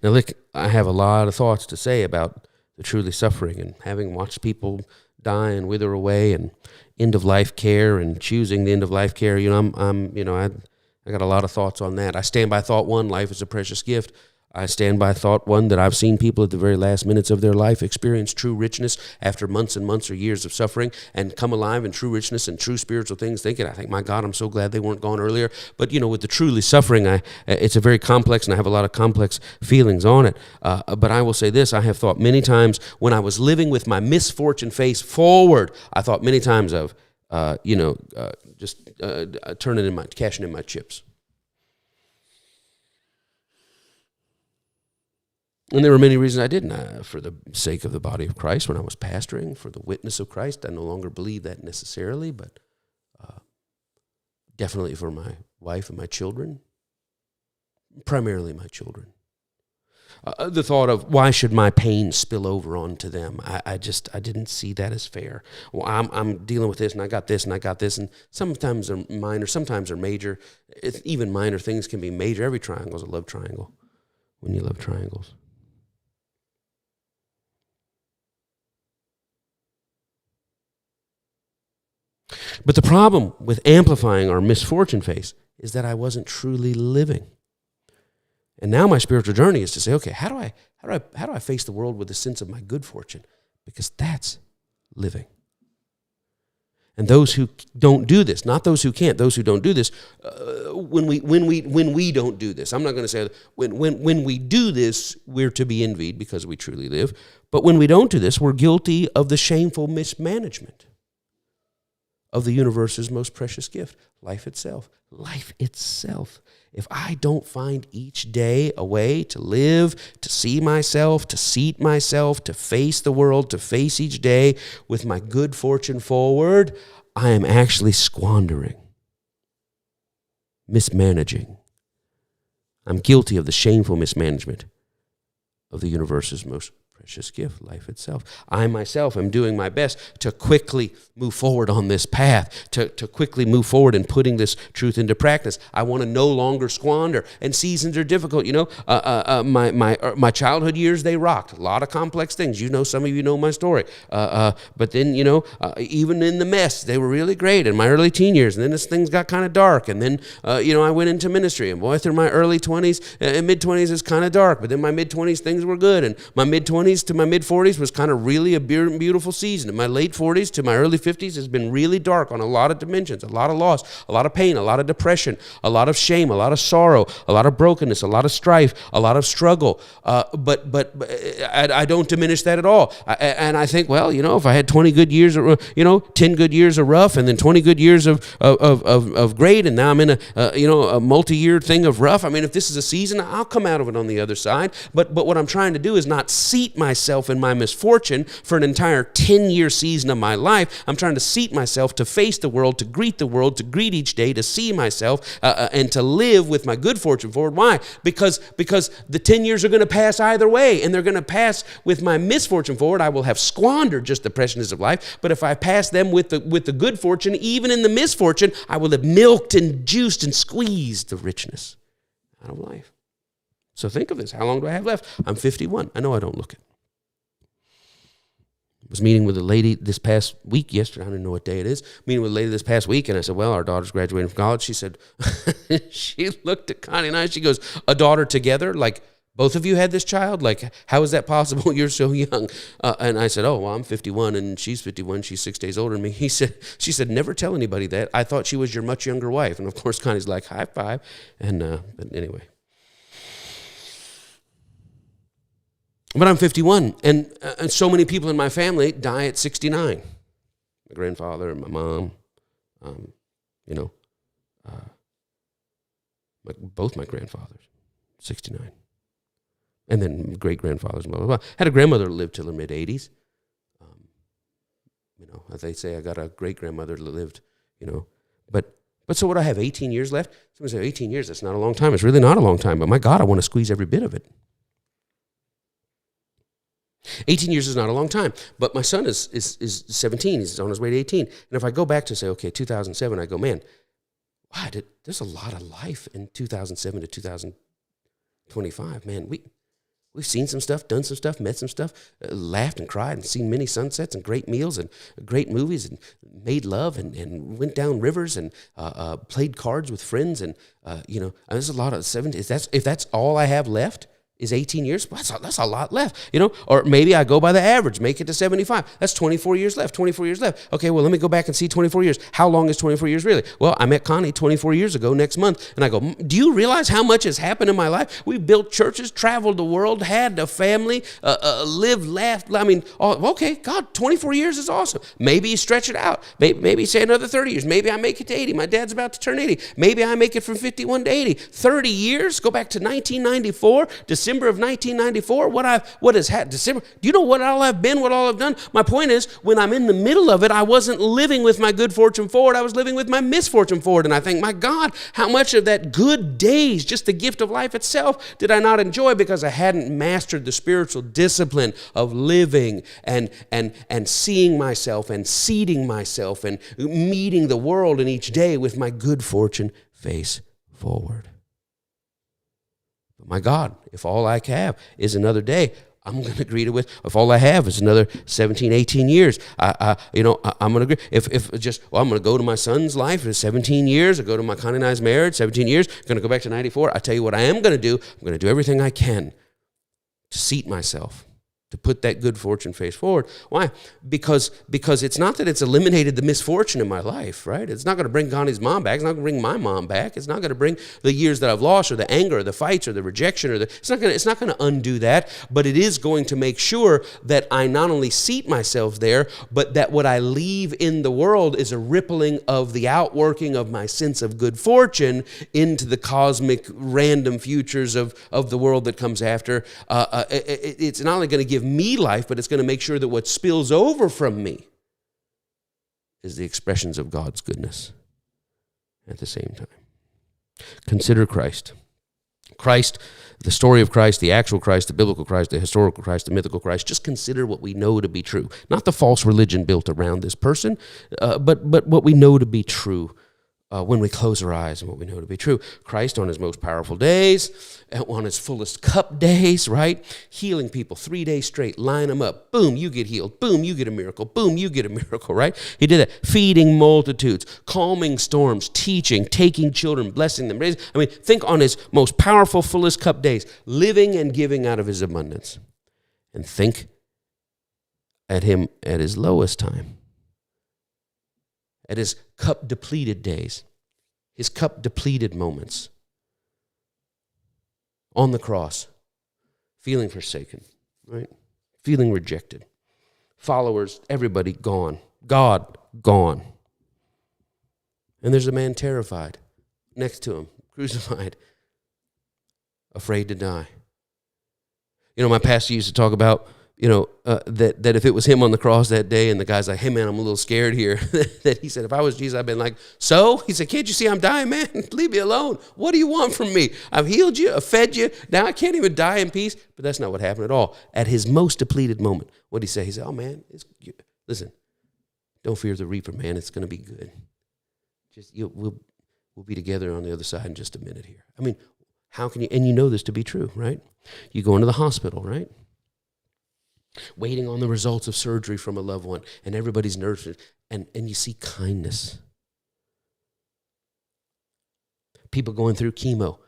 Now, look, I have a lot of thoughts to say about the truly suffering, and having watched people die and wither away, and end of life care, and choosing the end of life care. I got a lot of thoughts on that. I stand by thought one: life is a precious gift. I stand by thought one that I've seen people at the very last minutes of their life experience true richness after months and months or years of suffering, and come alive in true richness and true spiritual things, thinking, I think, my God, I'm so glad they weren't gone earlier. But, with the truly suffering, it's a very complex, and I have a lot of complex feelings on it. But I will say this, I have thought many times when I was living with my misfortune face forward, I thought many times of, cashing in my chips. And there were many reasons I didn't. For the sake of the body of Christ, when I was pastoring, for the witness of Christ, I no longer believe that necessarily, but definitely for my wife and my children, primarily my children. The thought of, why should my pain spill over onto them? I didn't see that as fair. Well, I'm dealing with this, and I got this, and I got this, and sometimes they're minor, sometimes they're major. Even minor things can be major. Every triangle is a love triangle when you love triangles. But the problem with amplifying our misfortune face is that I wasn't truly living. And now my spiritual journey is to say, okay, how do I face the world with a sense of my good fortune? Because that's living. And those who don't do this, not those who can't, those who don't do this, when we don't do this, I'm not going to say when we do this, we're to be envied because we truly live. But when we don't do this, we're guilty of the shameful mismanagement of the universe's most precious gift, life itself. Life itself. If I don't find each day a way to live, to see myself, to seat myself, to face the world, to face each day with my good fortune forward, I am actually squandering, mismanaging. I'm guilty of the shameful mismanagement of the universe's most precious gift, life itself. I myself am doing my best to quickly move forward on this path, to quickly move forward in putting this truth into practice. I want to no longer squander, and seasons are difficult. My childhood years, they rocked. A lot of complex things. Some of you know my story. But then, even in the mess, they were really great in my early teen years, and then things got kind of dark, and then, I went into ministry, and boy, through my early 20s and mid-20s is kind of dark, but then my mid-20s, things were good, and my mid-20s to my mid-40s was kind of really a beautiful season. In my late 40s to my early 50s has been really dark on a lot of dimensions, a lot of loss, a lot of pain, a lot of depression, a lot of shame, a lot of sorrow, a lot of brokenness, a lot of strife, a lot of struggle. But I don't diminish that at all. And I think, if I had 20 good years, 10 good years of rough, and then 20 good years of great, and now I'm in a multi-year thing of rough. I mean, if this is a season, I'll come out of it on the other side. But what I'm trying to do is not seat myself in my misfortune for an entire 10-year season of my life. I'm trying to seat myself to face the world, to greet each day, to see myself, and to live with my good fortune forward. Why? Because the 10 years are going to pass either way, and they're going to pass with my misfortune forward. I will have squandered just the preciousness of life, but if I pass them with the good fortune, even in the misfortune, I will have milked and juiced and squeezed the richness out of life. So think of this. How long do I have left? I'm 51. I know I don't look it. I was meeting with a lady this past week, yesterday, I don't know what day it is, meeting with a lady this past week, and I said, well, our daughter's graduating from college. She said, she looked at Connie and I, she goes, a daughter together? Like, both of you had this child? Like, how is that possible? You're so young. And I said, oh, well, I'm 51, and she's 51. She's 6 days older than me. She said, never tell anybody that. I thought she was your much younger wife. And, of course, Connie's like, high five. And but anyway. But I'm 51, and so many people in my family die at 69. My grandfather, my mom, both my grandfathers, 69. And then great-grandfathers, blah, blah, blah. Had a grandmother who lived till her mid-80s. As they say, I got a great-grandmother that lived, But so what, I have 18 years left? Somebody say, 18 years, that's not a long time. It's really not a long time, but my God, I want to squeeze every bit of it. 18 years is not a long time, but my son is 17. He's on his way to 18. And if I go back to say, okay, 2007, I go, man, wow, there's a lot of life in 2007 to 2025. Man, we've seen some stuff, done some stuff, met some stuff, laughed and cried and seen many sunsets and great meals and great movies and made love and went down rivers and played cards with friends. And, there's a lot of 70. If that's all I have left, is 18 years? Well, that's a lot left, Or maybe I go by the average, make it to 75. That's 24 years left, 24 years left. Okay, well, let me go back and see 24 years. How long is 24 years really? Well, I met Connie 24 years ago next month, and I go, do you realize how much has happened in my life? We've built churches, traveled the world, had a family, lived, laughed. I mean, okay, God, 24 years is awesome. Maybe you stretch it out. Maybe say another 30 years. Maybe I make it to 80. My dad's about to turn 80. Maybe I make it from 51 to 80. 30 years, go back to 1994, December of 1994, what has happened? December, do you know what all I've been, what all I've done? My point is, when I'm in the middle of it, I wasn't living with my good fortune forward, I was living with my misfortune forward, and I think, my God, how much of that good days, just the gift of life itself, did I not enjoy because I hadn't mastered the spiritual discipline of living and seeing myself and seating myself and meeting the world in each day with my good fortune face forward. My God, if all I have is another day, I'm going to greet it with, if all I have is another 17, 18 years, I'm going to agree. I'm going to go to my son's life for 17 years. I go to my Connie and I's marriage, 17 years. I'm going to go back to 94. I tell you what I am going to do. I'm going to do everything I can to seat myself, to put that good fortune face forward. Why? Because it's not that it's eliminated the misfortune in my life, right? It's not going to bring Connie's mom back. It's not going to bring my mom back. It's not going to bring the years that I've lost or the anger or the fights or the rejection it's not going to undo that, but it is going to make sure that I not only seat myself there, but that what I leave in the world is a rippling of the outworking of my sense of good fortune into the cosmic random futures of the world that comes after. It's not only going to give me life, but it's going to make sure that what spills over from me is the expressions of God's goodness at the same time. Consider Christ. Christ, the story of Christ, the actual Christ, the biblical Christ, the historical Christ, the mythical Christ. Just consider what we know to be true. Not the false religion built around this person, but what we know to be true. When we close our eyes and what we know to be true. Christ on his most powerful days, on his fullest cup days, right? Healing people 3 days straight, line them up. Boom, you get healed. Boom, you get a miracle. Boom, you get a miracle, right? He did that. Feeding multitudes, calming storms, teaching, taking children, blessing them. I mean, think on his most powerful, fullest cup days, living and giving out of his abundance. And think at him at his lowest time. At his cup depleted days, his cup depleted moments, on the cross, feeling forsaken, right? Feeling rejected. Followers, everybody gone. God gone. And there's a man terrified next to him, crucified, afraid to die. You know, my pastor used to talk about that if it was him on the cross that day and the guy's like, hey, man, I'm a little scared here, that he said, if I was Jesus, I'd been like, so? He said, can't you see I'm dying, man? Leave me alone. What do you want from me? I've healed you, I've fed you. Now I can't even die in peace. But that's not what happened at all. At his most depleted moment, what did he say? He said, oh, man, listen, don't fear the reaper, man. It's going to be good. We'll be together on the other side in just a minute here. I mean, how can you, and you know this to be true, right? You go into the hospital, right? Waiting on the results of surgery from a loved one, and everybody's nervous, and you see kindness. People going through chemo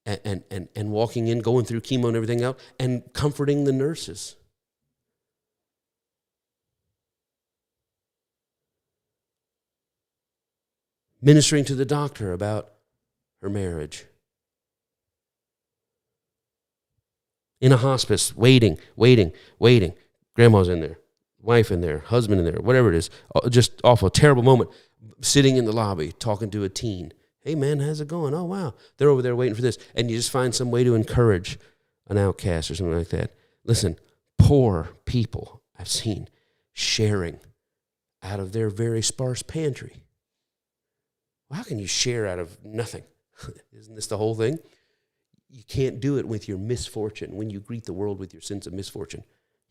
and walking in, going through chemo and everything else, and comforting the nurses. Ministering to the doctor about her marriage. In a hospice, waiting. Grandma's in there, wife in there, husband in there, whatever it is. Just awful, terrible moment. Sitting in the lobby, talking to a teen. Hey, man, how's it going? Oh, wow. They're over there waiting for this. And you just find some way to encourage an outcast or something like that. Listen, poor people I've seen sharing out of their very sparse pantry. Well, how can you share out of nothing? Isn't this the whole thing? You can't do it with your misfortune. When you greet the world with your sense of misfortune,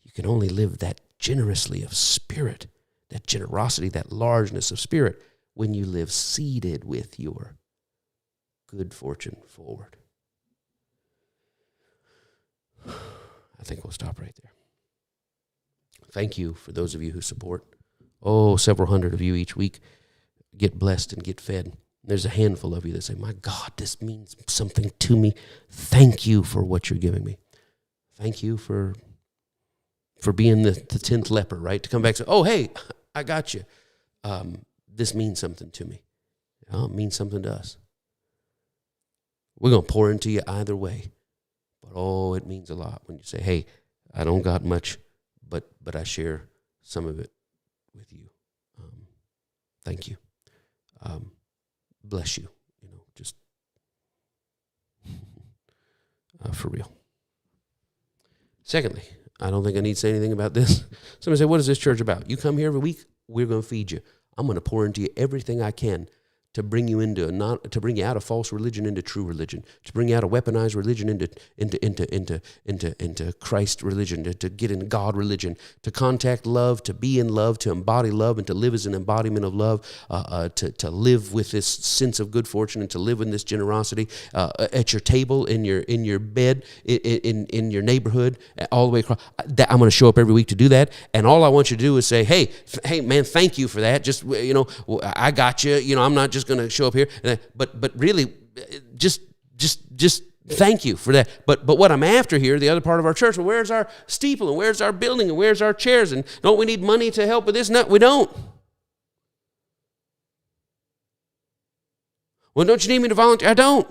you can only live that generously of spirit, that generosity, that largeness of spirit, when you live seated with your good fortune forward. I think we'll stop right there. Thank you for those of you who support. Several hundred of you each week get blessed and get fed. There's a handful of you that say, my God, this means something to me. Thank you for what you're giving me. Thank you for being the 10th leper, right? To come back and say, oh, hey, I got you. This means something to me. It means something to us. We're going to pour into you either way. But, it means a lot when you say, hey, I don't got much, but I share some of it with you. Thank you. Bless you, just for real. Secondly, I don't think I need to say anything about this. Somebody say, what is this church about? You come here every week, we're going to feed you. I'm going to pour into you everything I can to bring you to bring you out of false religion into true religion, to bring you out of weaponized religion into Christ religion, to get in God religion, to contact love, to be in love, to embody love, and to live as an embodiment of love, to live with this sense of good fortune, and to live in this generosity at your table, in your bed, in your neighborhood, all the way across. I'm going to show up every week to do that, and all I want you to do is say, hey man, thank you for that. Just I got you. I'm not just going to show up here, but really, just Thank you for that. But what I'm after here, the other part of our church, well, where's our steeple and where's our building and where's our chairs? And don't we need money to help with this? No, we don't. Well, don't you need me to volunteer? I don't.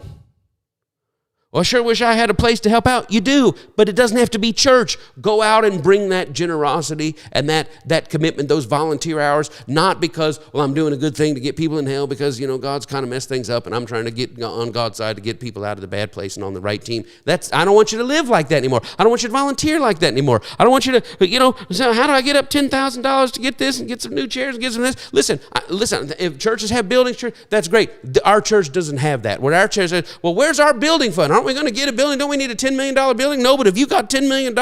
Well, I sure wish I had a place to help out. You do, but it doesn't have to be church. Go out and bring that generosity and that commitment, those volunteer hours, not because, well, I'm doing a good thing to get people in hell because, God's kind of messed things up and I'm trying to get on God's side to get people out of the bad place and on the right team. I don't want you to live like that anymore. I don't want you to volunteer like that anymore. I don't want you to, so how do I get up $10,000 to get this and get some new chairs and get some this? Listen, if churches have buildings, that's great. Our church doesn't have that. What our church says, well, where's our building fund? Aren't we going to get a building? Don't we need a $10 million building? No, but if you got $10 million,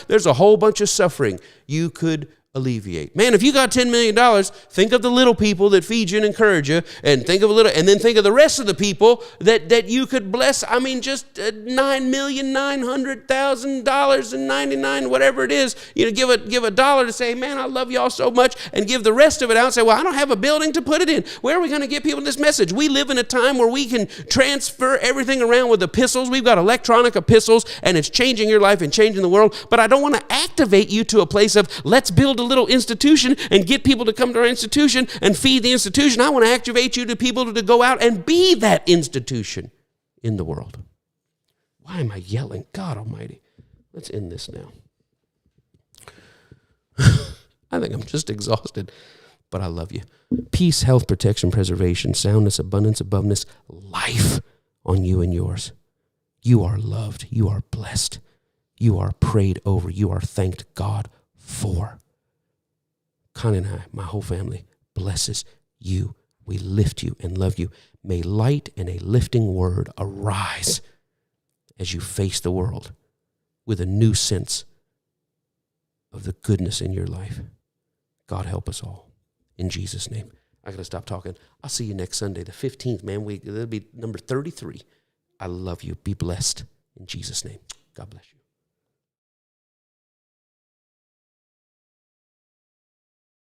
there's a whole bunch of suffering you could alleviate. Man, if you got $10 million, think of the little people that feed you and encourage you, and then think of the rest of the people that you could bless. I mean, just $9,900,000.99, whatever it is. Give a dollar to say, man, I love y'all so much, and give the rest of it out and say, well, I don't have a building to put it in. Where are we going to get people this message? We live in a time where we can transfer everything around with epistles. We've got electronic epistles, and it's changing your life and changing the world. But I don't want to activate you to a place of let's build a little institution and get people to come to our institution and feed the institution. I want to activate you to people to go out and be that institution in the world. Why am I yelling? God Almighty. Let's end this now. I think I'm just exhausted, but I love you. Peace, health, protection, preservation, soundness, abundance, aboveness, life on you and yours. You are loved. You are blessed. You are prayed over. You are thanked God for. Connie and I, my whole family, blesses you. We lift you and love you. May light and a lifting word arise as you face the world with a new sense of the goodness in your life. God help us all. In Jesus' name. I got to stop talking. I'll see you next Sunday, the 15th, man. That'll be number 33. I love you. Be blessed. In Jesus' name. God bless you.